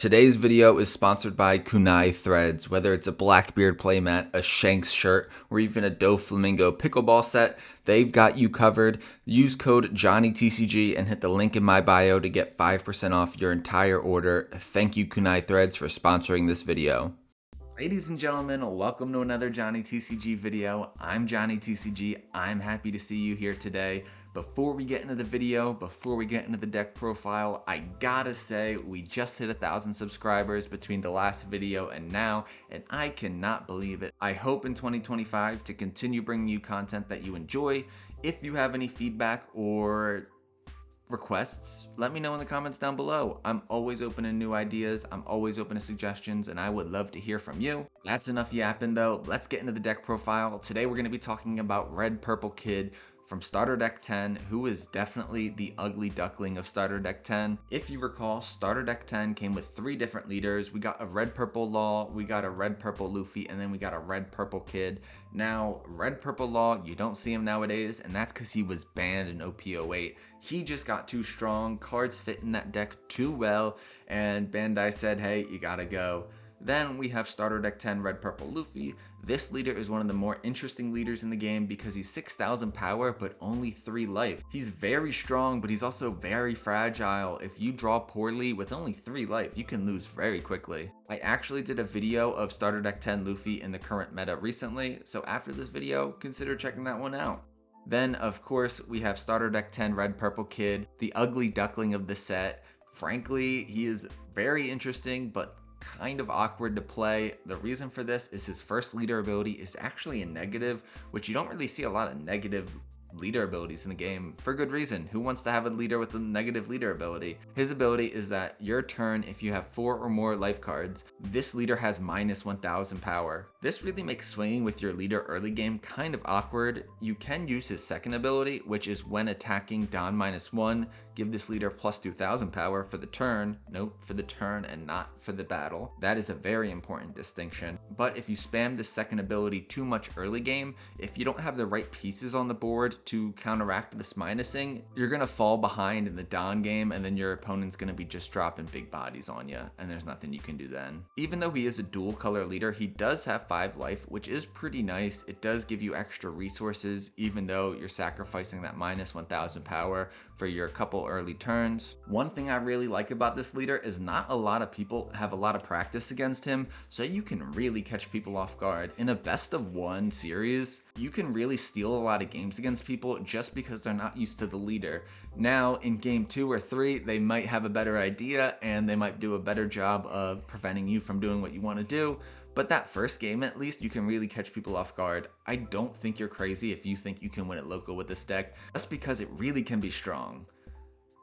Today's video is sponsored by Kunai Threads. Whether it's a Blackbeard playmat, a Shanks shirt, or even a Doflamingo pickleball set, they've got you covered. Use code JohnnyTCG and hit the link in my bio to get 5% off your entire order. Thank you, Kunai Threads, for sponsoring this video. Ladies and gentlemen, welcome to another Johnny TCG video. I'm Johnny TCG. I'm happy to see you here today. Before we get into the video, before we get into the deck profile, I gotta say we just hit 1,000 subscribers between the last video and now, and I cannot believe it. I hope in 2025 to continue bringing you content that you enjoy. If you have any feedback or requests, let me know in the comments down below. I'm always open to new ideas, I'm always open to suggestions, and I would love to hear from you. That's enough yapping though. Let's get into the deck profile. Today we're going to be talking about Red Purple Kid from Starter Deck 10, who is definitely the ugly duckling of Starter Deck 10. If you recall, Starter Deck 10 came with 3 different leaders. We got a Red Purple Law, we got a Red Purple Luffy, and then we got a Red Purple Kid. Now, Red Purple Law, you don't see him nowadays, and that's because he was banned in OP09. He just got too strong, cards fit in that deck too well, and Bandai said, hey, you gotta go. Then we have Starter Deck 10 Red Purple Luffy. This leader is one of the more interesting leaders in the game because he's 6,000 power but only 3 life. He's very strong, but he's also very fragile. If you draw poorly with only 3 life, you can lose very quickly. I actually did a video of Starter Deck 10 Luffy in the current meta recently, so after this video, consider checking that one out. Then, of course, we have Starter Deck 10 Red Purple Kid, the ugly duckling of the set. Frankly, he is very interesting, but kind of awkward to play. The reason for this is his first leader ability is actually a negative, which you don't really see a lot of negative leader abilities in the game, for good reason. Who wants to have a leader with a negative leader ability? His ability is that your turn, if you have 4 or more life cards, this leader has minus 1,000 power. This really makes swinging with your leader early game kind of awkward. You can use his second ability, which is when attacking Don -1, give this leader plus 2,000 power for the turn. Note, for the turn and not for the battle. That is a very important distinction. But if you spam this second ability too much early game, if you don't have the right pieces on the board to counteract this minusing, you're gonna fall behind in the Don game, and then your opponent's gonna be just dropping big bodies on you, and there's nothing you can do then. Even though he is a dual color leader, he does have 5 life, which is pretty nice. It does give you extra resources, even though you're sacrificing that minus 1,000 power for your couple early turns. One thing I really like about this leader is not a lot of people have a lot of practice against him, so you can really catch people off guard. In a best of 1 series, you can really steal a lot of games against people just because they're not used to the leader. Now, in game 2 or 3, they might have a better idea and they might do a better job of preventing you from doing what you want to do. But that first game, at least, you can really catch people off guard. I don't think you're crazy if you think you can win it local with this deck, just because it really can be strong.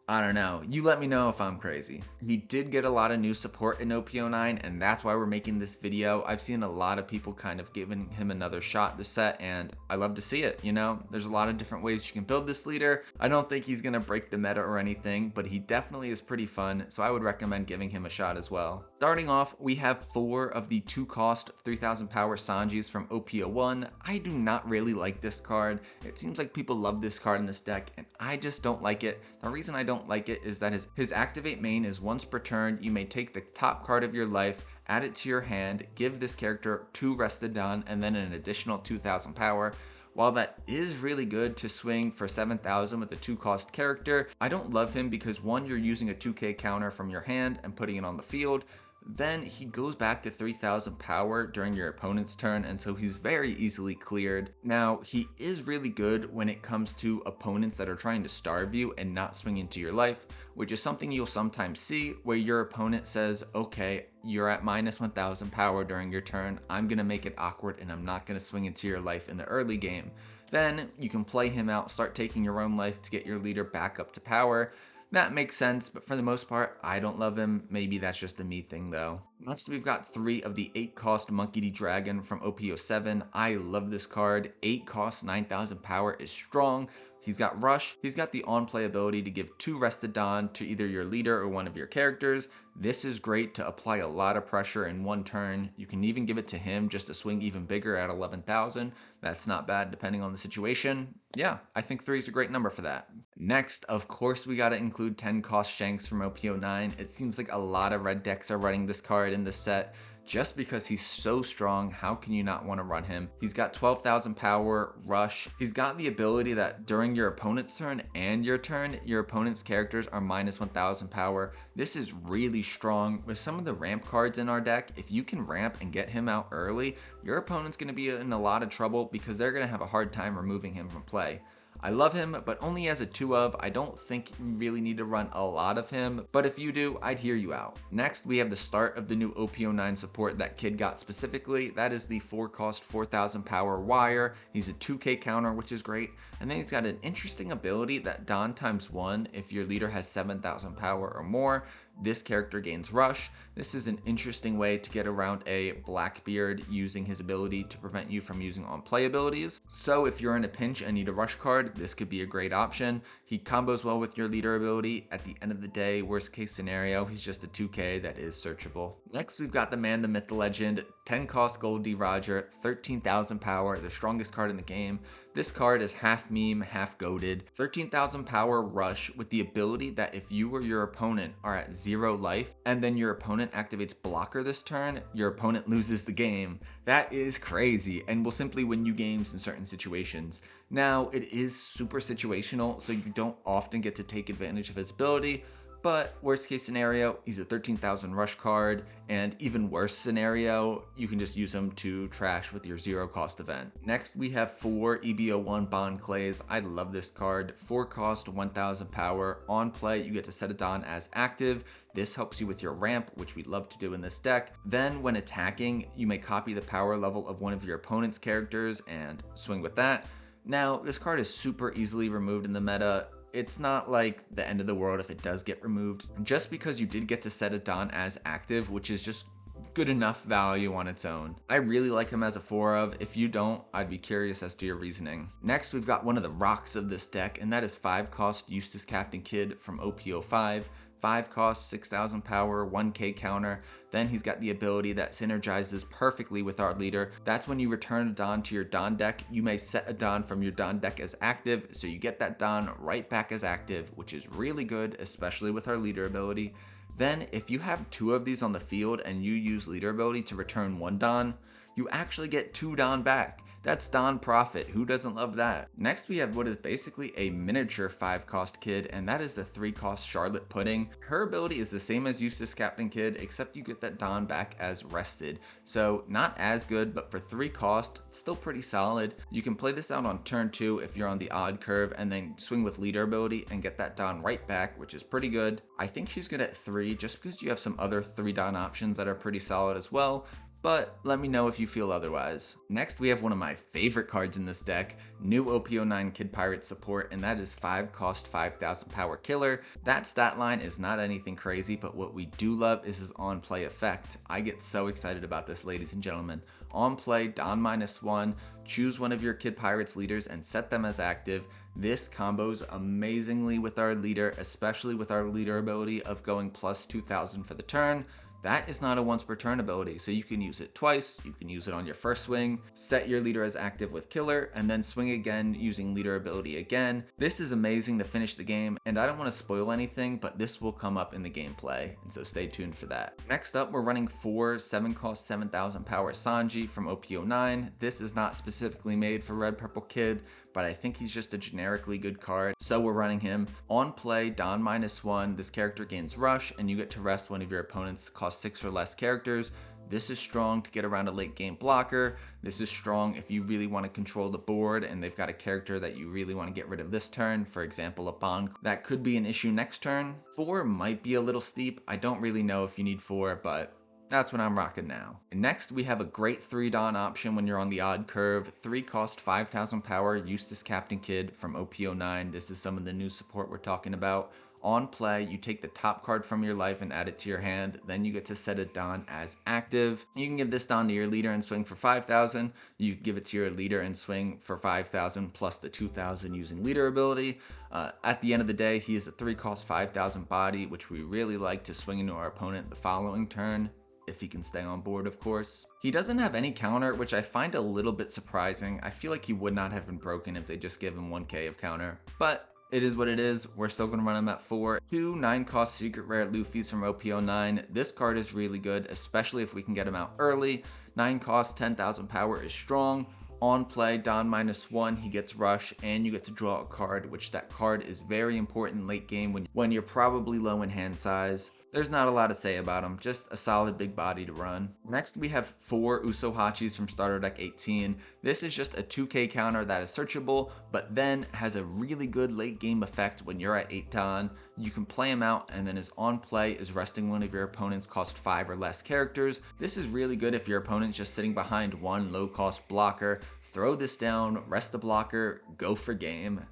I don't know, you let me know if I'm crazy. He did get a lot of new support in OP09, and that's why we're making this video. I've seen a lot of people kind of giving him another shot this set, and I love to see it, you know? There's a lot of different ways you can build this leader. I don't think he's gonna break the meta or anything, but he definitely is pretty fun, so I would recommend giving him a shot as well. Starting off, we have 4 of the 2-cost 3,000 power Sanjis from OP01. I do not really like this card. It seems like people love this card in this deck, and I just don't like it. The reason I don't like it is that his activate main is once per turn, you may take the top card of your life, add it to your hand, give this character 2 rested on, and then an additional 2,000 power. While that is really good to swing for 7,000 with a 2-cost character, I don't love him because 1, you're using a 2k counter from your hand and putting it on the field. Then he goes back to 3,000 power during your opponent's turn, and so he's very easily cleared. Now, he is really good when it comes to opponents that are trying to starve you and not swing into your life, which is something you'll sometimes see where your opponent says, okay, you're at minus 1,000 power during your turn, I'm gonna make it awkward and I'm not gonna swing into your life in the early game. Then you can play him out, start taking your own life to get your leader back up to power. That makes sense, but for the most part, I don't love him. Maybe that's just a me thing though. Next, we've got 3 of the 8-cost Monkey D. Dragon from OP07. I love this card. 8 cost, 9,000 power is strong, He's got Rush. He's got the on-play ability to give 2 rested Dawn to either your leader or one of your characters. This is great to apply a lot of pressure in one turn. You can even give it to him just to swing even bigger at 11,000. That's not bad depending on the situation. Yeah, I think 3 is a great number for that. Next, of course, we gotta include 10 cost Shanks from OP09. It seems like a lot of red decks are running this card in this set. Just because he's so strong, how can you not want to run him? He's got 12,000 power, rush. He's got the ability that during your opponent's turn and your turn, your opponent's characters are minus 1,000 power. This is really strong. With some of the ramp cards in our deck, if you can ramp and get him out early, your opponent's going to be in a lot of trouble because they're going to have a hard time removing him from play. I love him, but only as a 2 of. I don't think you really need to run a lot of him, but if you do, I'd hear you out. Next, we have the start of the new OP09 support that Kid got specifically. That is the 4 cost 4,000 power Wire. He's a 2k counter, which is great. And then he's got an interesting ability that Dawn ×1 if your leader has 7,000 power or more. This character gains Rush. This is an interesting way to get around a Blackbeard using his ability to prevent you from using on-play abilities. So if you're in a pinch and need a Rush card, this could be a great option. He combos well with your leader ability. At the end of the day, worst case scenario, he's just a 2k that is searchable. Next, we've got the man, the myth, the legend, 10 cost Gold D Roger, 13,000 power, the strongest card in the game. This card is half meme, half goated. 13,000 power Rush with the ability that if you or your opponent are at 0 life and then your opponent activates blocker this turn, your opponent loses the game. That is crazy and will simply win you games in certain situations. Now, it is super situational, so you don't often get to take advantage of his ability, but worst case scenario, he's a 13,000 rush card, and even worse scenario, you can just use him to trash with your 0 cost event. Next, we have 4 EB01 Bond Clays. I love this card. 4 cost, 1,000 power. On play, you get to set it on as active. This helps you with your ramp, which we love to do in this deck. Then when attacking, you may copy the power level of one of your opponent's characters and swing with that. Now, this card is super easily removed in the meta. It's not like the end of the world if it does get removed, just because you did get to set it on as active, which is just good enough value on its own. I really like him as a 4 of. If you don't, I'd be curious as to your reasoning. Next, we've got one of the rocks of this deck, and that is 5 cost Eustace Captain Kidd from OP05. 5 cost, 6,000 power, 1k counter. Then he's got the ability that synergizes perfectly with our leader. That's when you return a Dawn to your Dawn deck. You may set a Dawn from your Dawn deck as active, so you get that Dawn right back as active, which is really good, especially with our leader ability. Then, if you have 2 of these on the field and you use leader ability to return 1 Dawn, you actually get 2 Dawn back. That's Dawn profit. Who doesn't love that? Next, we have what is basically a miniature 5 cost Kidd, and that is the 3 cost Charlotte Pudding. Her ability is the same as Eustace Captain Kidd, except you get that Dawn back as rested. So not as good, but for 3 cost, it's still pretty solid. You can play this out on turn 2 if you're on the odd curve, and then swing with leader ability and get that Dawn right back, which is pretty good. I think she's good at 3, just because you have some other 3 Dawn options that are pretty solid as well. But let me know if you feel otherwise. Next, we have one of my favorite cards in this deck, new OP09 Kid Pirate support, and that is 5 cost 5,000 power killer. That stat line is not anything crazy, but what we do love is his on play effect. I get so excited about this, ladies and gentlemen. On play, Dawn -1, choose one of your Kid Pirates leaders and set them as active. This combos amazingly with our leader, especially with our leader ability of going plus 2,000 for the turn. That is not a once per turn ability, so you can use it twice. You can use it on your first swing, set your leader as active with killer, and then swing again using leader ability again. This is amazing to finish the game, and I don't want to spoil anything, but this will come up in the gameplay, and so stay tuned for that. Next up, we're running 4 7 cost 7,000 power Sanji from OP09. This is not specifically made for Red Purple Kid, but I think he's just a generically good card, so we're running him. On play, Dawn -1, this character gains Rush, and you get to rest one of your opponent's cost 6 or less characters. This is strong to get around a late game blocker. This is strong if you really want to control the board and they've got a character that you really want to get rid of this turn, for example a Bond. That could be an issue next turn. 4 might be a little steep. I don't really know if you need 4, but that's what I'm rocking now. And next, we have a great 3 Dawn option when you're on the odd curve. 3 cost 5,000 power Eustace Captain Kidd from OP09. This is some of the new support we're talking about. On play, you take the top card from your life and add it to your hand. Then you get to set a Don as active. You can give this Don to your leader and swing for 5,000. You give it to your leader and swing for 5,000 plus the 2,000 using leader ability. At the end of the day, he is a 3-cost 5,000 body, which we really like to swing into our opponent the following turn, if he can stay on board, of course. He doesn't have any counter, which I find a little bit surprising. I feel like he would not have been broken if they just gave him 1k of counter, but it is what it is. We're still going to run him at 4. 2 9-cost secret rare Luffy's from OP09. This card is really good, especially if we can get him out early. 9 cost, 10,000 power is strong. On play, Don -1, he gets rush, and you get to draw a card, which that card is very important late game when you're probably low in hand size. There's not a lot to say about him, just a solid big body to run. Next, we have 4 Usohachis from starter deck 18. This is just a 2k counter that is searchable, but then has a really good late game effect when you're at 8 Don. You can play him out, and then his on play is resting one of your opponent's cost 5 or less characters. This is really good if your opponent's just sitting behind one low cost blocker. Throw this down, rest the blocker, go for game.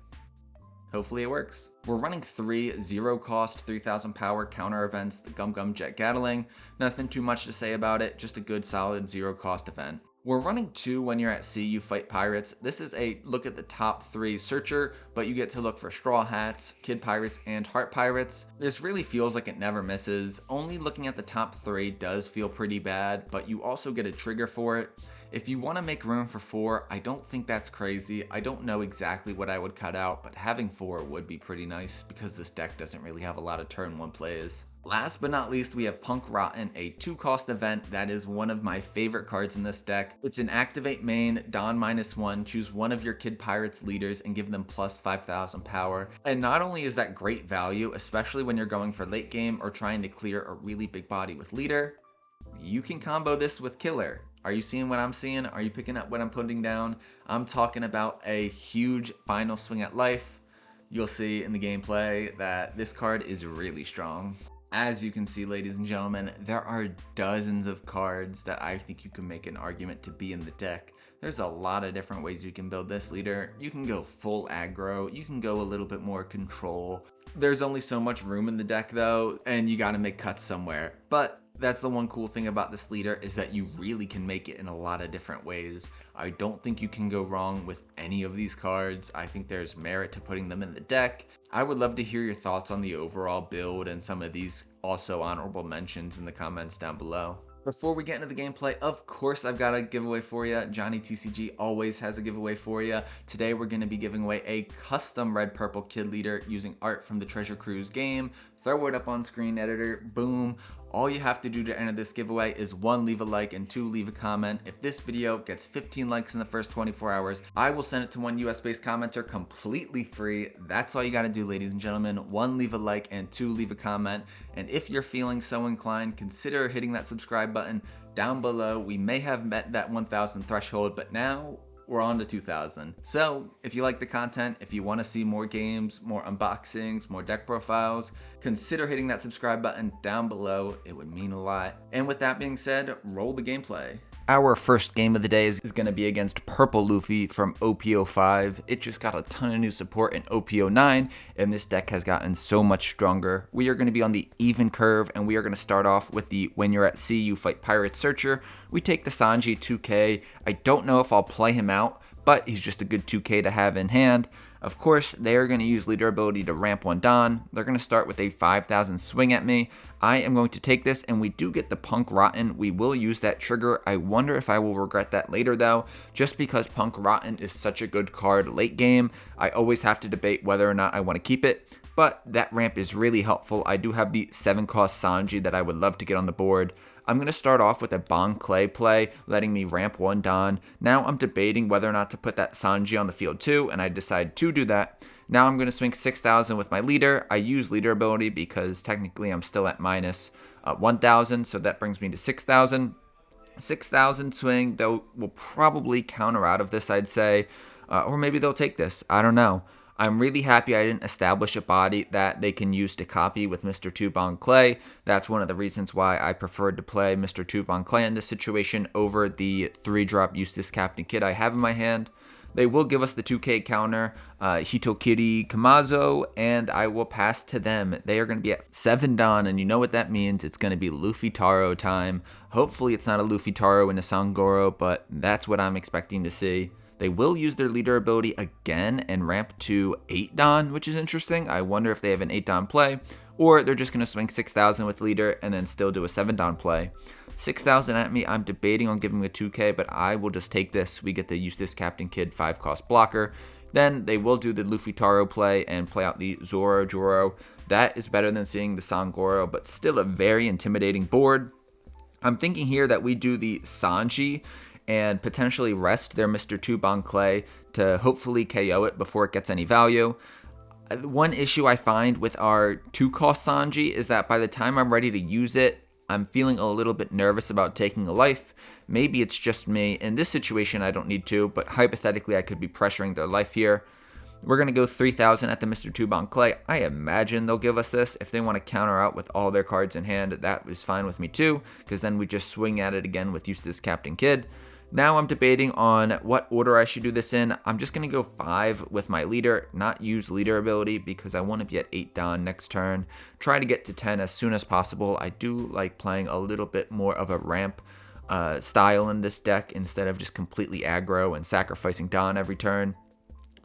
Hopefully it works. We're running 3 0-cost 3,000 power counter events, the Gum Gum Jet Gatling. Nothing too much to say about it, just a good solid 0-cost event. We're running 2 when you're at sea, you fight pirates. This is a look at the top 3 searcher, but you get to look for Straw Hats, Kid Pirates, and Heart Pirates. This really feels like it never misses. Only looking at the top 3 does feel pretty bad, but you also get a trigger for it. If you want to make room for 4, I don't think that's crazy. I don't know exactly what I would cut out, but having 4 would be pretty nice because this deck doesn't really have a lot of turn 1 plays. Last but not least, we have Punk Rotten, a 2-cost event that is one of my favorite cards in this deck. It's an activate main, Don -1, choose one of your Kid Pirates leaders and give them plus 5,000 power. And not only is that great value, especially when you're going for late game or trying to clear a really big body with leader, you can combo this with Killer. Are you seeing what I'm seeing? Are you picking up what I'm putting down? I'm talking about a huge final swing at life. You'll see in the gameplay that this card is really strong. As you can see, ladies and gentlemen, there are dozens of cards that I think you can make an argument to be in the deck. There's a lot of different ways you can build this leader. You can go full aggro, you can go a little bit more control. There's only so much room in the deck though, and you gotta make cuts somewhere. But that's the one cool thing about this leader is that you really can make it in a lot of different ways. I don't think you can go wrong with any of these cards. I think there's merit to putting them in the deck. I would love to hear your thoughts on the overall build and some of these also honorable mentions in the comments down below. Before we get into the gameplay, of course I've got a giveaway for you. Johnny TCG always has a giveaway for you. Today we're going to be giving away a custom red purple kid leader using art from the Treasure Cruise game. Throw it up on screen editor, boom. All you have to do to enter this giveaway is 1, leave a like, and 2, leave a comment. If this video gets 15 likes in the first 24 hours, I will send it to one US-based commenter completely free. That's all you gotta do, ladies and gentlemen. 1, leave a like, and 2, leave a comment. And if you're feeling so inclined, consider hitting that subscribe button down below. We may have met that 1,000 threshold, but now we're on to 2,000. So if you like the content, if you want to see more games, more unboxings, more deck profiles, consider hitting that subscribe button down below. It would mean a lot. And with that being said, roll the gameplay. Our first game of the day is going to be against Purple Luffy from OP05. It just got a ton of new support in OP09, and this deck has gotten so much stronger. We are going to be on the even curve, and we are going to start off with the when you're at sea, you fight Pirate Searcher. We take the Sanji 2k. I don't know if I'll play him out, but he's just a good 2k to have in hand. Of course, they are going to use leader ability to ramp 1 Don. They're going to start with a 5,000 swing at me. I am going to take this, and we do get the Punk Rotten. We will use that trigger. I wonder if I will regret that later, though, just because Punk Rotten is such a good card late game. I always have to debate whether or not I want to keep it, but that ramp is really helpful. I do have the 7-cost Sanji that I would love to get on the board. I'm going to start off with a Bon Clay play, letting me ramp 1 Don. Now I'm debating whether or not to put that Sanji on the field too, and I decide to do that. Now I'm going to swing 6,000 with my leader. I use leader ability because technically I'm still at minus 1,000, so that brings me to 6,000. 6,000 swing, though, will probably counter out of this, I'd say, or maybe they'll take this. I don't know. I'm really happy I didn't establish a body that they can use to copy with Mr. 2 Bon Clay. That's one of the reasons why I preferred to play Mr. 2 Bon Clay in this situation over the 3-drop Eustace Captain Kid I have in my hand. They will give us the 2K counter, Hitokiri Kamazo, and I will pass to them. They are going to be at 7 Don, and you know what that means. It's going to be Luffy Taro time. Hopefully it's not a Luffy Taro and a Sangoro, but that's what I'm expecting to see. They will use their leader ability again and ramp to 8 Don, which is interesting. I wonder if they have an 8 Don play, or they're just going to swing 6,000 with leader and then still do a 7 Don play. 6,000 at me, I'm debating on giving a 2K, but I will just take this. We get the Eustace Captain Kid 5-cost blocker. Then they will do the Luffy Taro play and play out the Zoro Joro. That is better than seeing the Sangoro, but still a very intimidating board. I'm thinking here that we do the Sanji and potentially rest their Mr. 2 Bon Clay to hopefully KO it before it gets any value. One issue I find with our 2-cost Sanji is that by the time I'm ready to use it, I'm feeling a little bit nervous about taking a life. Maybe it's just me. In this situation, I don't need to, but hypothetically, I could be pressuring their life here. We're going to go 3,000 at the Mr. 2 Bon Clay. I imagine they'll give us this. If they want to counter out with all their cards in hand, that is fine with me too, because then we just swing at it again with Eustace Captain Kid. Now I'm debating on what order I should do this in. I'm just going to go 5 with my leader, not use leader ability because I want to be at 8 Don next turn. Try to get to 10 as soon as possible. I do like playing a little bit more of a ramp style in this deck instead of just completely aggro and sacrificing Don every turn.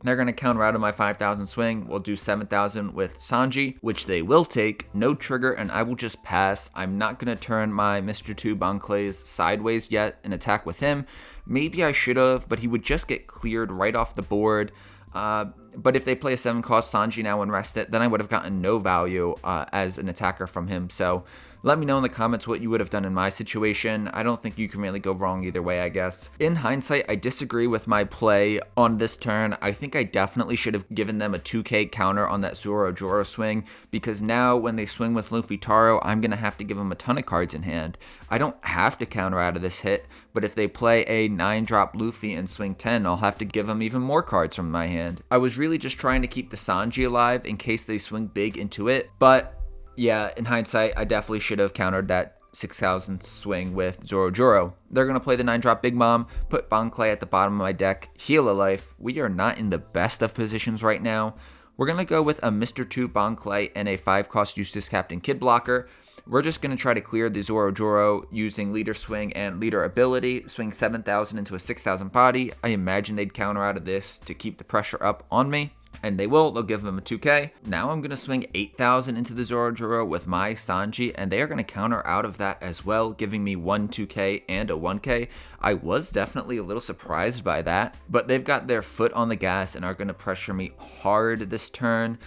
They're going to counter out of my 5,000 swing. We'll do 7,000 with Sanji, which they will take. No trigger, and I will just pass. I'm not going to turn my Mr. 2 Bon Clays sideways yet and attack with him. Maybe I should have, but he would just get cleared right off the board. But if they play a 7-cost Sanji now and rest it, then I would have gotten no value as an attacker from him. So let me know in the comments what you would have done in my situation. I don't think you can really go wrong either way, I guess. In hindsight, I disagree with my play on this turn. I think I definitely should have given them a 2K counter on that Zoro Joro swing, because now when they swing with Luffy Taro, I'm going to have to give them a ton of cards in hand. I don't have to counter out of this hit, but if they play a 9-drop Luffy and swing 10, I'll have to give them even more cards from my hand. I was really just trying to keep the Sanji alive in case they swing big into it, but yeah, in hindsight, I definitely should have countered that 6,000 swing with Zoro Joro. They're going to play the 9-drop Big Mom, put Bon Clay at the bottom of my deck, heal a life. We are not in the best of positions right now. We're going to go with a Mr. 2 Bon Clay and a 5-cost Eustace Captain Kid blocker. We're just going to try to clear the Zoro Joro using leader swing and leader ability, swing 7,000 into a 6,000 body. I imagine they'd counter out of this to keep the pressure up on me. And they will. They'll give them a 2K. Now I'm going to swing 8,000 into the Zoro Joro with my Sanji, and they are going to counter out of that as well, giving me one 2K and a 1K. I was definitely a little surprised by that, but they've got their foot on the gas and are going to pressure me hard this turn.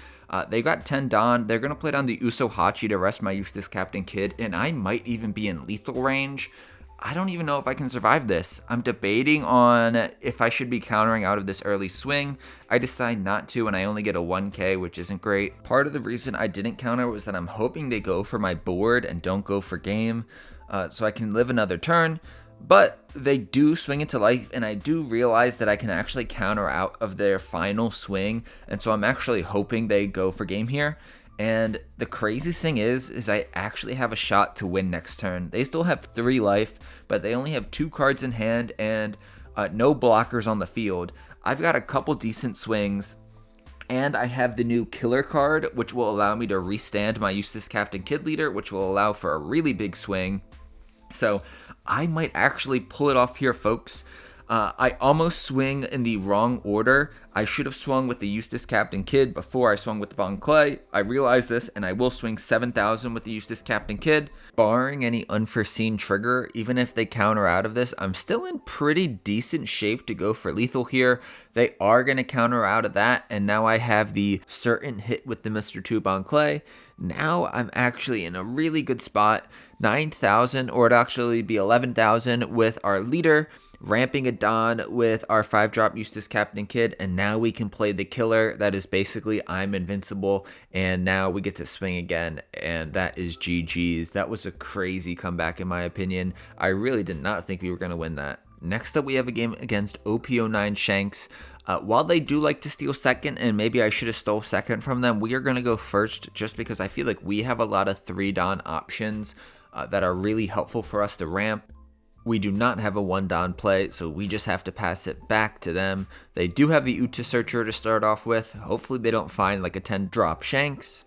They got 10 Don. They're going to play down the Uso Hachi to rest my Eustace Captain Kid, and I might even be in lethal range. I don't even know if I can survive this. I'm debating on if I should be countering out of this early swing. I decide not to, and I only get a 1K, which isn't great. Part of the reason I didn't counter was that I'm hoping they go for my board and don't go for game, so I can live another turn. But they do swing into life, and I do realize that I can actually counter out of their final swing, and so I'm actually hoping they go for game here. And the crazy thing is I actually have a shot to win next turn. They still have 3 life, but they only have 2 cards in hand and no blockers on the field. I've got a couple decent swings, and I have the new killer card, which will allow me to restand my Eustace Captain Kid leader, which will allow for a really big swing. So I might actually pull it off here, folks. I almost swing in the wrong order. I should have swung with the Eustace Captain Kid before I swung with the Bon Clay. I realize this, and I will swing 7,000 with the Eustace Captain Kid. Barring any unforeseen trigger, even if they counter out of this, I'm still in pretty decent shape to go for lethal here. They are going to counter out of that, and now I have the certain hit with the Mr. 2 Bon Clay. Now I'm actually in a really good spot. 9,000, or it'd actually be 11,000 with our leader, ramping a Don with our 5-drop Eustace Captain Kid, and now we can play the killer. That is basically I'm invincible, and now we get to swing again, and that is GG's. That was a crazy comeback in my opinion. I really did not think we were going to win that. Next up, we have a game against OP09 Shanks. While they do like to steal second, and maybe I should have stole second from them, we are going to go first just because I feel like we have a lot of 3 Don options that are really helpful for us to ramp. We do not have a 1-Don play, so we just have to pass it back to them. They do have the Uta Searcher to start off with. Hopefully they don't find like a 10-drop Shanks.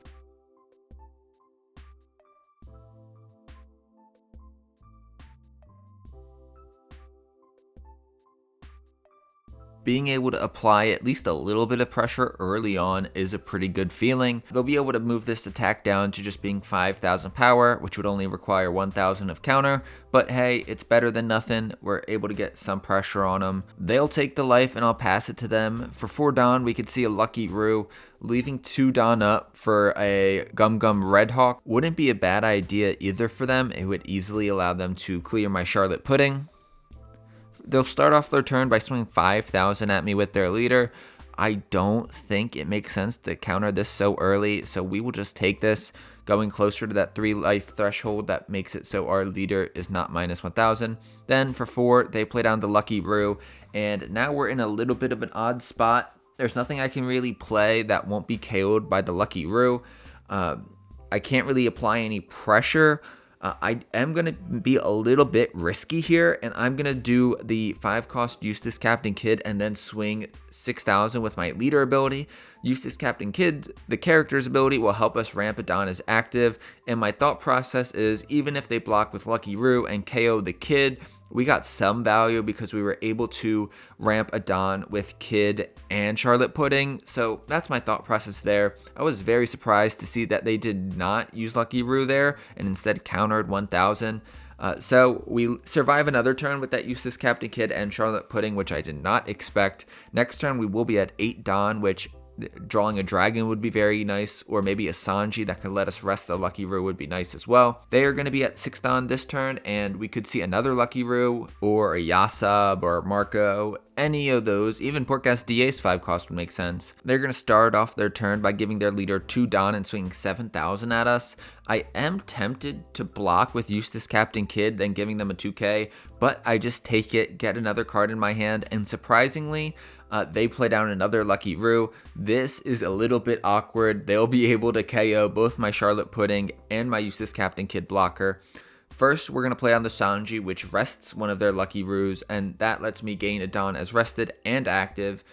Being able to apply at least a little bit of pressure early on is a pretty good feeling. They'll be able to move this attack down to just being 5,000 power, which would only require 1,000 of counter, but hey, it's better than nothing. We're able to get some pressure on them. They'll take the life and I'll pass it to them. For 4 Don, we could see a Lucky Roo. Leaving 2 Don up for a Gum Gum Red Hawk wouldn't be a bad idea either for them. It would easily allow them to clear my Charlotte Pudding. They'll start off their turn by swinging 5,000 at me with their leader. I don't think it makes sense to counter this so early, so we will just take this, going closer to that 3 life threshold that makes it so our leader is not minus 1,000. Then for 4, they play down the Lucky Roo, and now we're in a little bit of an odd spot. There's nothing I can really play that won't be KO'd by the Lucky Roo. I can't really apply any pressure. I am going to be a little bit risky here, and I'm going to do the 5-cost Eustace Captain Kidd and then swing 6,000 with my leader ability. Eustace Captain Kidd, the character's ability, will help us ramp a Don as active, and my thought process is even if they block with Lucky Roo and KO the Kidd, we got some value because we were able to ramp a Don with Kidd and Charlotte Pudding. So that's my thought process there. I was very surprised to see that they did not use Lucky Roo there and instead countered 1,000. So we survive another turn with that Eustace Captain Kidd and Charlotte Pudding, which I did not expect. Next turn we will be at 8 Don, which drawing a dragon would be very nice, or maybe a Sanji that could let us rest a Lucky Roo would be nice as well. They are going to be at 6 Don this turn, and we could see another Lucky Roo, or a Yasab, or Marco, any of those. Even Portgas DA's 5 cost would make sense. They're going to start off their turn by giving their leader 2 Don and swinging 7,000 at us. I am tempted to block with Eustace Captain Kidd, then giving them a 2k, but I just take it, get another card in my hand, and surprisingly, they play down another Lucky Roo. This is a little bit awkward. They'll be able to KO both my Charlotte Pudding and my Eustace Captain Kidd blocker. First, we're going to play on the Sanji, which rests one of their Lucky Roos, and that lets me gain a Don as rested and active.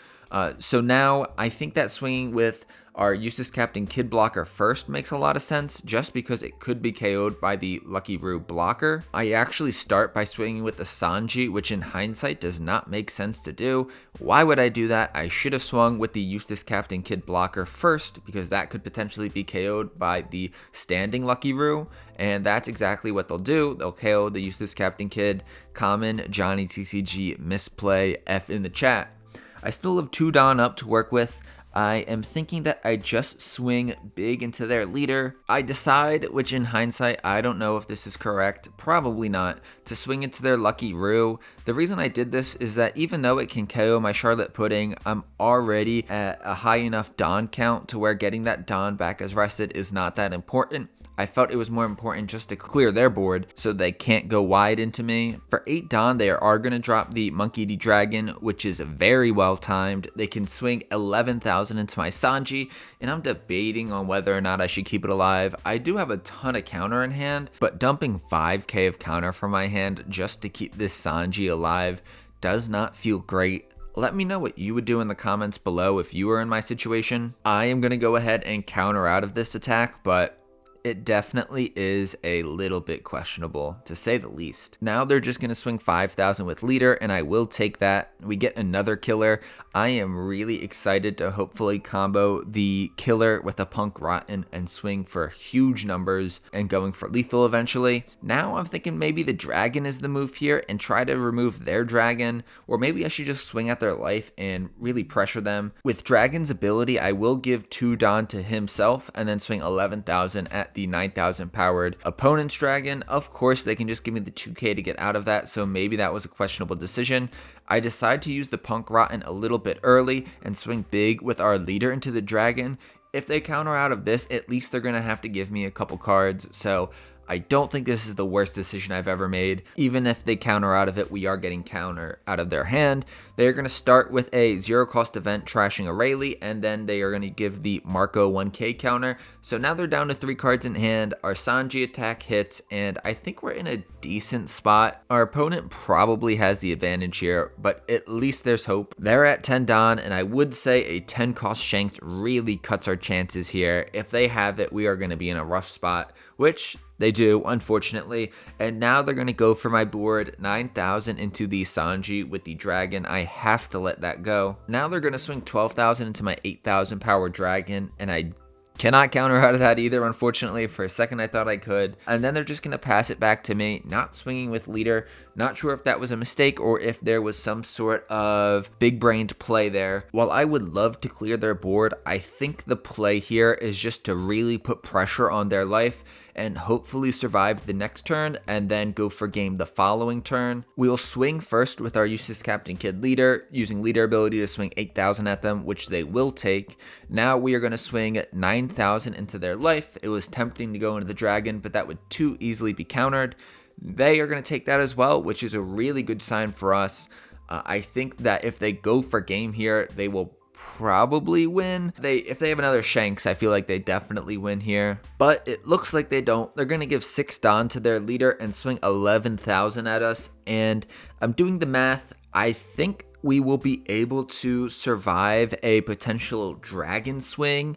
So now, I think that swinging with our Eustace Captain Kidd blocker first makes a lot of sense, just because it could be KO'd by the Lucky Roo blocker. I actually start by swinging with the Sanji, which in hindsight does not make sense to do. Why would I do that? I should have swung with the Eustace Captain Kidd blocker first, because that could potentially be KO'd by the standing Lucky Roo, and that's exactly what they'll do. They'll KO the Eustace Captain Kidd. Common Johnny TCG misplay, F in the chat. I still have 2 Don up to work with. I am thinking that I just swing big into their leader. I decide, which in hindsight, I don't know if this is correct, probably not, to swing into their Lucky Roo. The reason I did this is that even though it can KO my Charlotte Pudding, I'm already at a high enough Don count to where getting that Don back as rested is not that important. I felt it was more important just to clear their board so they can't go wide into me. For 8 Don, they are going to drop the Monkey D. Dragon, which is very well timed. They can swing 11,000 into my Sanji, and I'm debating on whether or not I should keep it alive. I do have a ton of counter in hand, but dumping 5k of counter from my hand just to keep this Sanji alive does not feel great. Let me know what you would do in the comments below if you were in my situation. I am going to go ahead and counter out of this attack, but it definitely is a little bit questionable, to say the least. Now they're just going to swing 5,000 with leader, and I will take that. We get another killer. I am really excited to hopefully combo the killer with a Punk Rotten and swing for huge numbers and going for lethal eventually. Now I'm thinking maybe the dragon is the move here and try to remove their dragon, or maybe I should just swing at their life and really pressure them. With dragon's ability, I will give 2 Don to himself and then swing 11,000 at the 9,000 powered opponent's dragon. Of course, they can just give me the 2k to get out of that, so maybe that was a questionable decision. I decide to use the Punk Rotten a little bit early and swing big with our leader into the dragon. If they counter out of this, at least they're going to have to give me a couple cards, so I don't think this is the worst decision I've ever made. Even if they counter out of it, we are getting counter out of their hand. They're going to start with a 0 cost event trashing a Rayleigh, and then they are going to give the Marco 1k counter. So now they're down to 3 cards in hand. Our Sanji attack hits, and I think we're in a decent spot. Our opponent probably has the advantage here, but at least there's hope. They're at 10 Don, and I would say a 10 cost Shanks really cuts our chances here. If they have it, we are going to be in a rough spot, which they do, unfortunately. And now they're going to go for my board, 9,000 into the Sanji with the dragon. I have to let that go. Now they're going to swing 12,000 into my 8,000 power dragon, and I cannot counter out of that either, unfortunately. For a second, I thought I could. And then they're just going to pass it back to me, not swinging with leader. Not sure if that was a mistake or if there was some sort of big-brained play there. While I would love to clear their board, I think the play here is just to really put pressure on their life and hopefully survive the next turn and then go for game the following turn. We'll swing first with our Eustace Captain Kid leader, using leader ability to swing 8,000 at them, which they will take. Now we are going to swing 9,000 into their life. It was tempting to go into the dragon, but that would too easily be countered. They are going to take that as well, which is a really good sign for us. I think that if they go for game here, they will probably win. If they have another Shanks, I feel like they definitely win here, but it looks like they don't. They're going to give 6 Don to their leader and swing 11,000 at us, and I'm doing the math. I think we will be able to survive a potential dragon swing,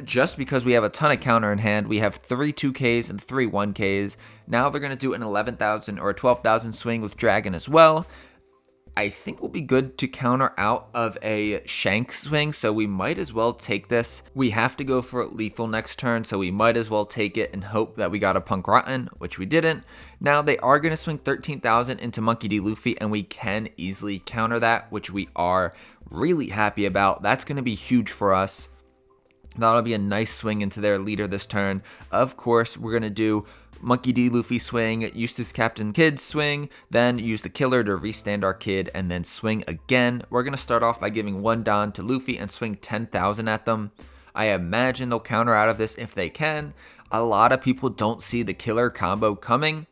just because we have a ton of counter in hand. We have 3 2Ks and 3 1Ks. Now they're going to do an 11,000 or a 12,000 swing with dragon as well. I think we'll be good to counter out of a Shanks swing, so we might as well take this. We have to go for lethal next turn, so we might as well take it and hope that we got a Punk Rotten, which we didn't. Now they are going to swing 13,000 into Monkey D. Luffy, and we can easily counter that, which we are really happy about. That's going to be huge for us. That'll be a nice swing into their leader this turn. Of course, we're going to do Monkey D. Luffy swing, Eustace Captain Kid swing, then use the killer to restand our kid, and then swing again. We're going to start off by giving 1 Don to Luffy and swing 10,000 at them. I imagine they'll counter out of this if they can. A lot of people don't see the killer combo coming,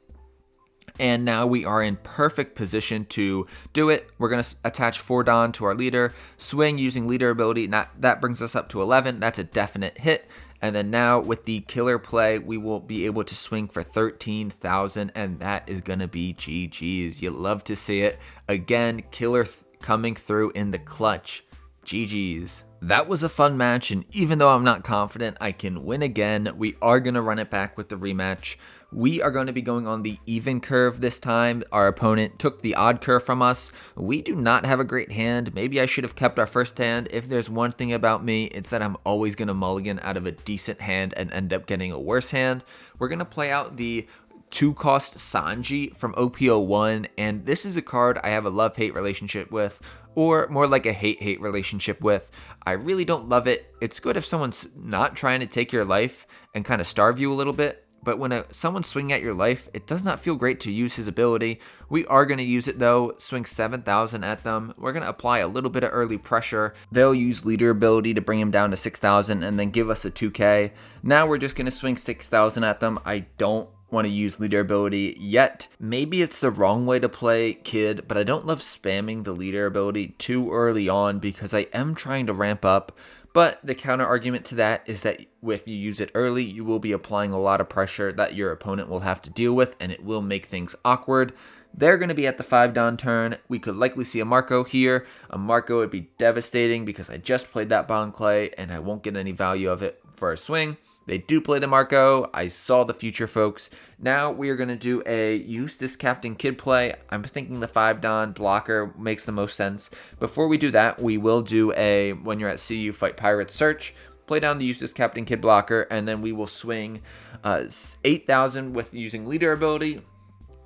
and now we are in perfect position to do it. We're going to attach 4 Don to our leader, swing using leader ability. That brings us up to 11. That's a definite hit. And then now with the killer play, we will be able to swing for 13,000, and that is going to be GG's. You love to see it. Again, killer coming through in the clutch. GG's. That was a fun match, and even though I'm not confident I can win again, we are going to run it back with the rematch. We are going to be going on the even curve this time. Our opponent took the odd curve from us. We do not have a great hand. Maybe I should have kept our first hand. If there's one thing about me, it's that I'm always going to mulligan out of a decent hand and end up getting a worse hand. We're going to play out the 2-cost Sanji from OP09, and this is a card I have a love-hate relationship with, or more like a hate-hate relationship with. I really don't love it. It's good if someone's not trying to take your life and kind of starve you a little bit, but when someone's swinging at your life, it does not feel great to use his ability. We are going to use it though, swing 7,000 at them. We're going to apply a little bit of early pressure. They'll use leader ability to bring him down to 6,000 and then give us a 2K. Now we're just going to swing 6,000 at them. I don't want to use leader ability yet. Maybe it's the wrong way to play Kid, but I don't love spamming the leader ability too early on because I am trying to ramp up. But the counter argument to that is that if you use it early, you will be applying a lot of pressure that your opponent will have to deal with, and it will make things awkward. They're going to be at the 5 Don turn. We could likely see a Marco here. A Marco would be devastating because I just played that Bond Clay, and I won't get any value of it for a swing. They do play the Marco. I saw the future, folks. Now we are going to do a Eustace Captain Kid play. I'm thinking the 5 Don blocker makes the most sense. Before we do that, we will do a when you're at sea, you fight pirates search. Play down the Eustace Captain Kid blocker, and then we will swing 8,000 with using leader ability.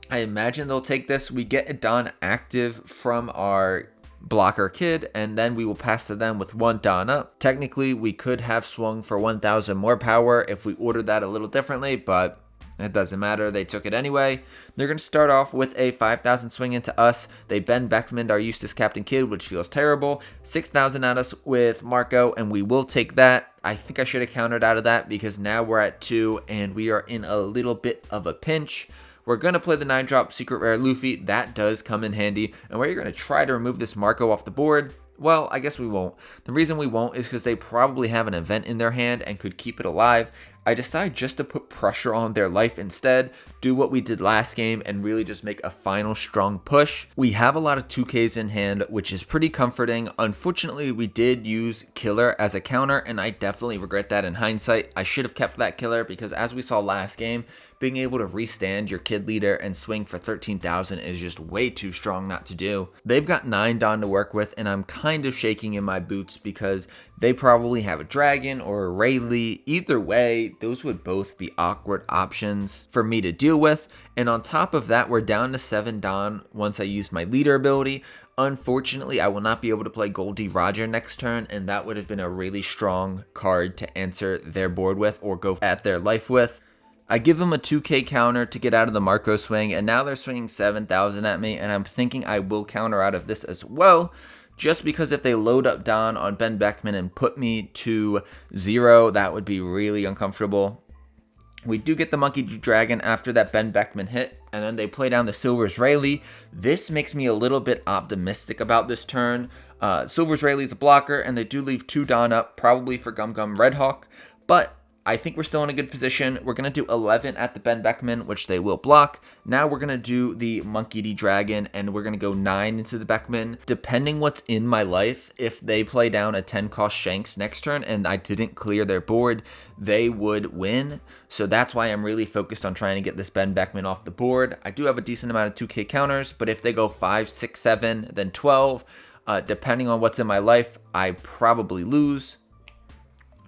I imagine they'll take this. We get a Don active from our blocker Kid, and then we will pass to them with 1 Don up. Technically, we could have swung for 1,000 more power if we ordered that a little differently, but It doesn't matter. They took it anyway. They're going to start off with a 5,000 swing into us. They Ben Beckman our Eustace Captain Kidd, which feels terrible. 6,000 at us with Marco, and we will take that. I think I should have countered out of that because now we're at 2 and we are in a little bit of a pinch. We're going to play the 9-drop Secret Rare Luffy. That does come in handy. And we're going to try to remove this Marco off the board. Well, I guess we won't. The reason we won't is because they probably have an event in their hand and could keep it alive. I decide just to put pressure on their life instead, do what we did last game, and really just make a final strong push. We have a lot of 2Ks in hand, which is pretty comforting. Unfortunately, we did use Killer as a counter, and I definitely regret that in hindsight. I should have kept that Killer because as we saw last game, being able to restand your Kid leader and swing for 13,000 is just way too strong not to do. They've got 9 Don to work with, and I'm kind of shaking in my boots because they probably have a Dragon or a Rayleigh. Either way, those would both be awkward options for me to deal with. And on top of that, we're down to 7 Don once I use my leader ability. Unfortunately, I will not be able to play Goldie Roger next turn, and that would have been a really strong card to answer their board with or go at their life with. I give them a 2K counter to get out of the Marco swing, and now they're swinging 7,000 at me, and I'm thinking I will counter out of this as well, just because if they load up Don on Ben Beckman and put me to 0, that would be really uncomfortable. We do get the Monkey D. Dragon after that Ben Beckman hit, and then they play down the Silver's Rayleigh. This makes me a little bit optimistic about this turn. Silver's Rayleigh is a blocker, and they do leave 2 Don up, probably for Gum Gum Redhawk, but I think we're still in a good position. We're going to do 11 at the Ben Beckman, which they will block. Now we're going to do the Monkey D. Dragon, and we're going to go 9 into the Beckman. Depending what's in my life, if they play down a 10-cost Shanks next turn and I didn't clear their board, they would win. So that's why I'm really focused on trying to get this Ben Beckman off the board. I do have a decent amount of 2K counters, but if they go 5, 6, 7, then 12, depending on what's in my life, I probably lose.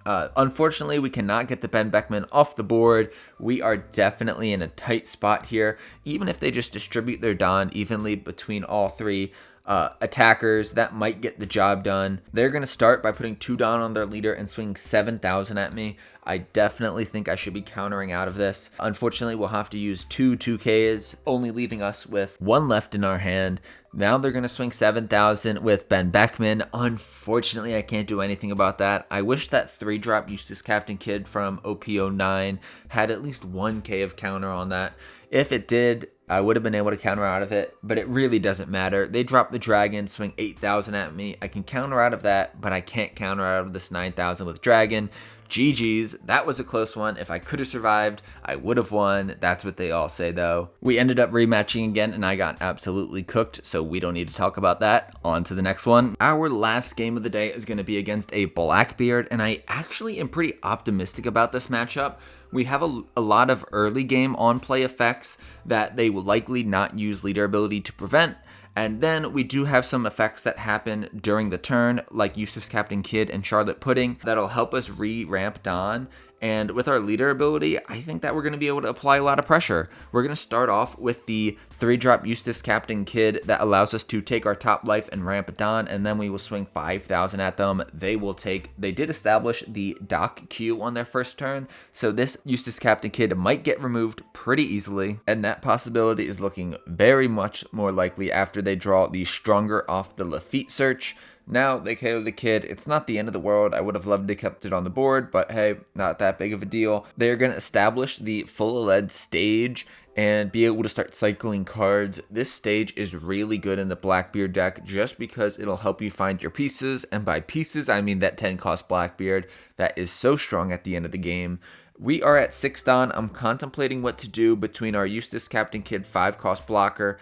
Unfortunately, we cannot get the Ben Beckman off the board. We are definitely in a tight spot here. Even if they just distribute their Don evenly between all 3 attackers, that might get the job done. They're going to start by putting 2 Don on their leader and swinging 7,000 at me. I definitely think I should be countering out of this. Unfortunately, we'll have to use 2 2Ks, only leaving us with 1 left in our hand. Now they're going to swing 7,000 with Ben Beckman. Unfortunately, I can't do anything about that. I wish that 3-drop Eustace Captain Kidd from OP09 had at least 1K of counter on that. If it did, I would have been able to counter out of it, but it really doesn't matter. They drop the Dragon, swing 8,000 at me. I can counter out of that, but I can't counter out of this 9,000 with Dragon. GG's, that was a close one. If I could have survived, I would have won. That's what they all say though. We ended up rematching again and I got absolutely cooked, so we don't need to talk about that. On to the next one. Our last game of the day is going to be against a Blackbeard, and I actually am pretty optimistic about this matchup. We have a lot of early game on play effects that they will likely not use leader ability to prevent. And then we do have some effects that happen during the turn, like Eustace Captain Kidd and Charlotte Pudding, that'll help us re-ramp Don. And with our leader ability, I think that we're going to be able to apply a lot of pressure. We're going to start off with the 3-drop Eustace Captain Kidd that allows us to take our top life and ramp Don, and then we will swing 5,000 at them. They did establish the Doc Q on their first turn, so this Eustace Captain Kidd might get removed pretty easily, and that possibility is looking very much more likely after they draw the Stronger off the Lafitte search. Now they KO the Kid. It's not the end of the world. I would have loved to kept it on the board, but hey, not that big of a deal. They're going to establish the full lead stage and be able to start cycling cards. This stage is really good in the Blackbeard deck just because it'll help you find your pieces, and by pieces I mean that 10-cost Blackbeard that is so strong at the end of the game. We are at 6 Don. I'm contemplating what to do between our Eustace Captain Kidd 5-cost blocker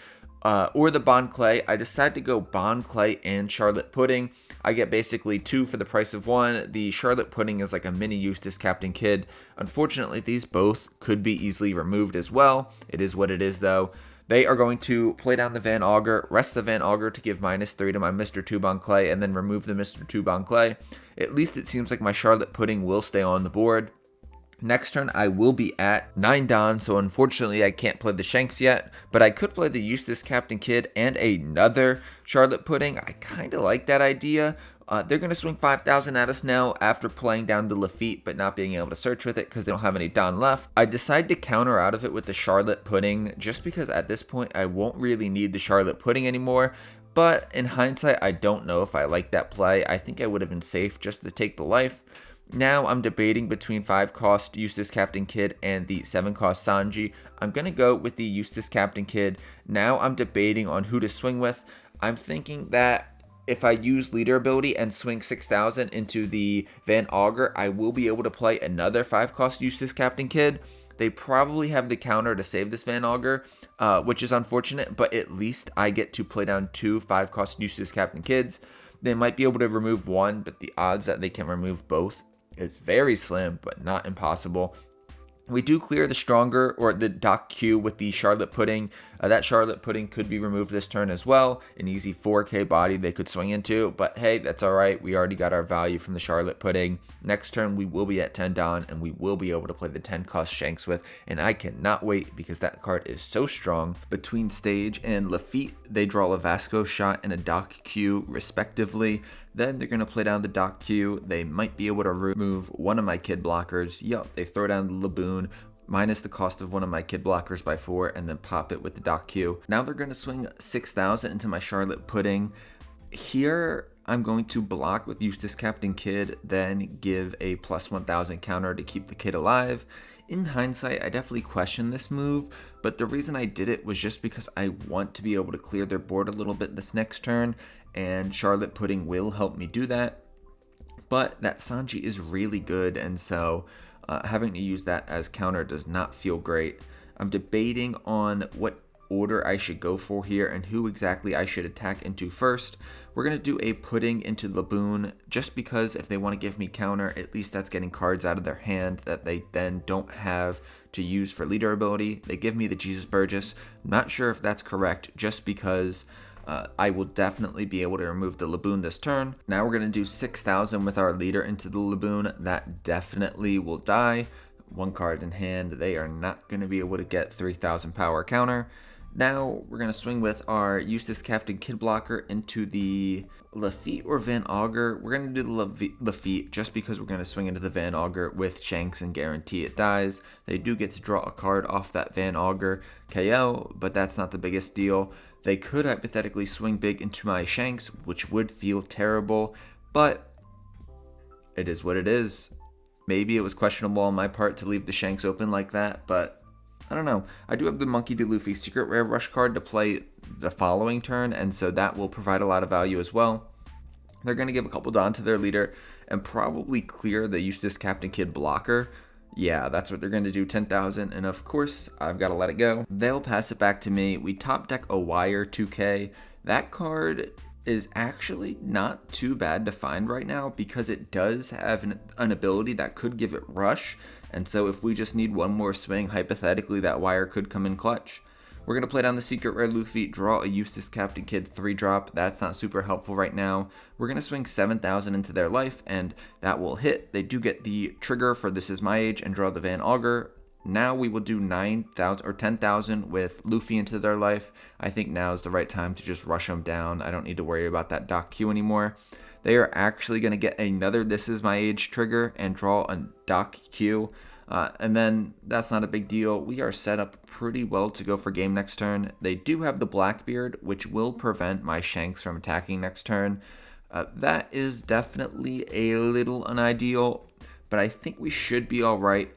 or the Bond Clay. I decided to go Bond Clay and Charlotte Pudding. I get basically 2 for the price of 1. The Charlotte Pudding is like a mini Eustace Captain Kidd. Unfortunately, these both could be easily removed as well. It is what it is though. They are going to play down the Van Augur, rest the Van Augur to give -3 to my Mr. 2 Bond Clay, and then remove the Mr. 2 Bond Clay. At least it seems like my Charlotte Pudding will stay on the board. Next turn, I will be at 9 Don, so unfortunately I can't play the Shanks yet, but I could play the Eustace Captain Kidd and another Charlotte Pudding. I kind of like that idea. They're going to swing 5,000 at us now after playing down the Luffy, but not being able to search with it because they don't have any Don left. I decide to counter out of it with the Charlotte Pudding, just because at this point I won't really need the Charlotte Pudding anymore. But in hindsight, I don't know if I like that play. I think I would have been safe just to take the life. Now I'm debating between 5-cost Eustace Captain Kidd and the 7-cost Sanji. I'm going to go with the Eustace Captain Kidd. Now I'm debating on who to swing with. I'm thinking that if I use leader ability and swing 6,000 into the Van Augur, I will be able to play another 5-cost Eustace Captain Kidd. They probably have the counter to save this Van Augur, which is unfortunate, but at least I get to play down 2 5-cost Eustace Captain Kidds. They might be able to remove one, but the odds that they can remove both is very slim, but not impossible. We do clear the stronger, or the Doc Q with the Charlotte Pudding. That Charlotte Pudding could be removed this turn as well. An easy 4k body they could swing into, but hey, that's alright. We already got our value from the Charlotte Pudding. Next turn, we will be at 10 Don, and we will be able to play the 10-cost Shanks with, and I cannot wait because that card is so strong. Between Stage and Lafitte, they draw a Vasco shot and a Doc Q, respectively. Then they're going to play down the Doc Q. They might be able to remove one of my Kid blockers. Yup, they throw down the Laboon, minus the cost of one of my Kid blockers by 4, and then pop it with the Doc Q. Now they're going to swing 6,000 into my Charlotte Pudding. Here, I'm going to block with Eustace Captain Kidd, then give a plus 1,000 counter to keep the Kid alive. In hindsight, I definitely question this move, but the reason I did it was just because I want to be able to clear their board a little bit this next turn, and Charlotte Pudding will help me do that. But that Sanji is really good, and so having to use that as counter does not feel great. I'm debating on what order I should go for here and who exactly I should attack into first. We're going to do a Pudding into Laboon, just because if they want to give me counter, at least that's getting cards out of their hand that they then don't have to use for leader ability. They give me the Jesus Burgess. I'm not sure if that's correct, just because I will definitely be able to remove the Laboon this turn. Now we're going to do 6,000 with our leader into the Laboon. That definitely will die. One card in hand. They are not going to be able to get 3,000 power counter. Now we're going to swing with our Eustace Captain Kid blocker into the Lafitte or Van Augur. We're going to do the Lafitte just because we're going to swing into the Van Augur with Shanks and guarantee it dies. They do get to draw a card off that Van Augur KO, but that's not the biggest deal. They could hypothetically swing big into my Shanks, which would feel terrible, but it is what it is. Maybe it was questionable on my part to leave the Shanks open like that, but I don't know. I do have the Monkey D. Luffy Secret Rare Rush card to play the following turn, and so that will provide a lot of value as well. They're going to give a couple Don to their leader and probably clear the Eustace Captain Kidd blocker. Yeah, that's what they're going to do, 10,000, and of course, I've got to let it go. They'll pass it back to me. We top deck a Wire 2K. That card is actually not too bad to find right now because it does have an ability that could give it Rush, and so if we just need one more swing, hypothetically, that Wire could come in clutch. We're going to play down the Secret Rare Luffy, draw a Eustace Captain Kidd 3-drop. That's not super helpful right now. We're going to swing 7,000 into their life, and that will hit. They do get the trigger for This Is My Age and draw the Van Augur. Now we will do 9,000 or 10,000 with Luffy into their life. I think now is the right time to just rush them down. I don't need to worry about that Doc Q anymore. They are actually going to get another This Is My Age trigger and draw a Doc Q. And then that's not a big deal. We are set up pretty well to go for game next turn. They do have the Blackbeard, which will prevent my Shanks from attacking next turn. That is definitely a little unideal, but I think we should be all right.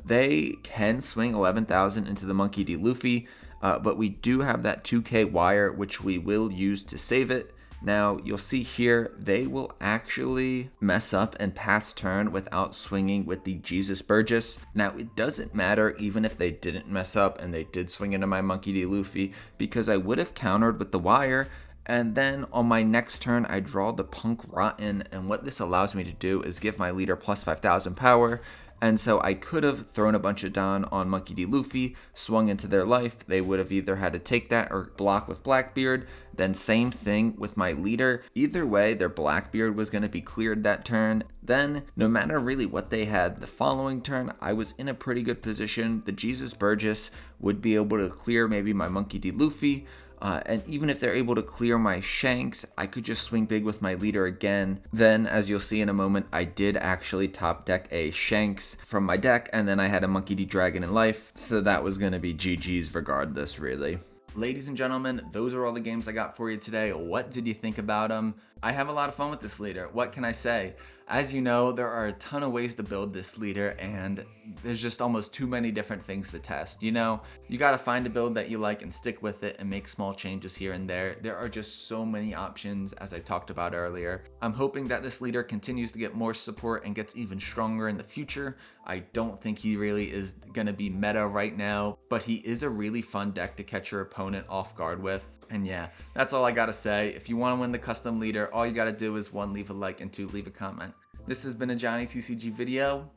They can swing 11,000 into the Monkey D. Luffy, but we do have that 2K Wire, which we will use to save it. Now, you'll see here, they will actually mess up and pass turn without swinging with the Jesus Burgess. Now, it doesn't matter even if they didn't mess up and they did swing into my Monkey D. Luffy, because I would have countered with the Wire, and then on my next turn, I draw the Punk Rotten, and what this allows me to do is give my leader plus 5,000 power. And so I could have thrown a bunch of Don on Monkey D. Luffy, swung into their life. They would have either had to take that or block with Blackbeard. Then same thing with my leader. Either way, their Blackbeard was going to be cleared that turn. Then, no matter really what they had the following turn, I was in a pretty good position. The Jesus Burgess would be able to clear maybe my Monkey D. Luffy. And even if they're able to clear my Shanks, I could just swing big with my leader again. Then, as you'll see in a moment, I did actually top deck a Shanks from my deck, and then I had a Monkey D. Dragon in life, so that was going to be GG's regardless, really. Ladies and gentlemen, those are all the games I got for you today. What did you think about them? I have a lot of fun with this leader. What can I say? As you know, there are a ton of ways to build this leader, and there's just almost too many different things to test. You know, you gotta find a build that you like and stick with it and make small changes here and there. There are just so many options, as I talked about earlier. I'm hoping that this leader continues to get more support and gets even stronger in the future. I don't think he really is gonna be meta right now, but he is a really fun deck to catch your opponent off guard with. And yeah, that's all I gotta say. If you wanna win the custom leader, all you gotta do is 1, leave a like, and 2, leave a comment. This has been a Johnny TCG video.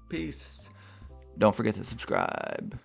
Peace. Don't forget to subscribe.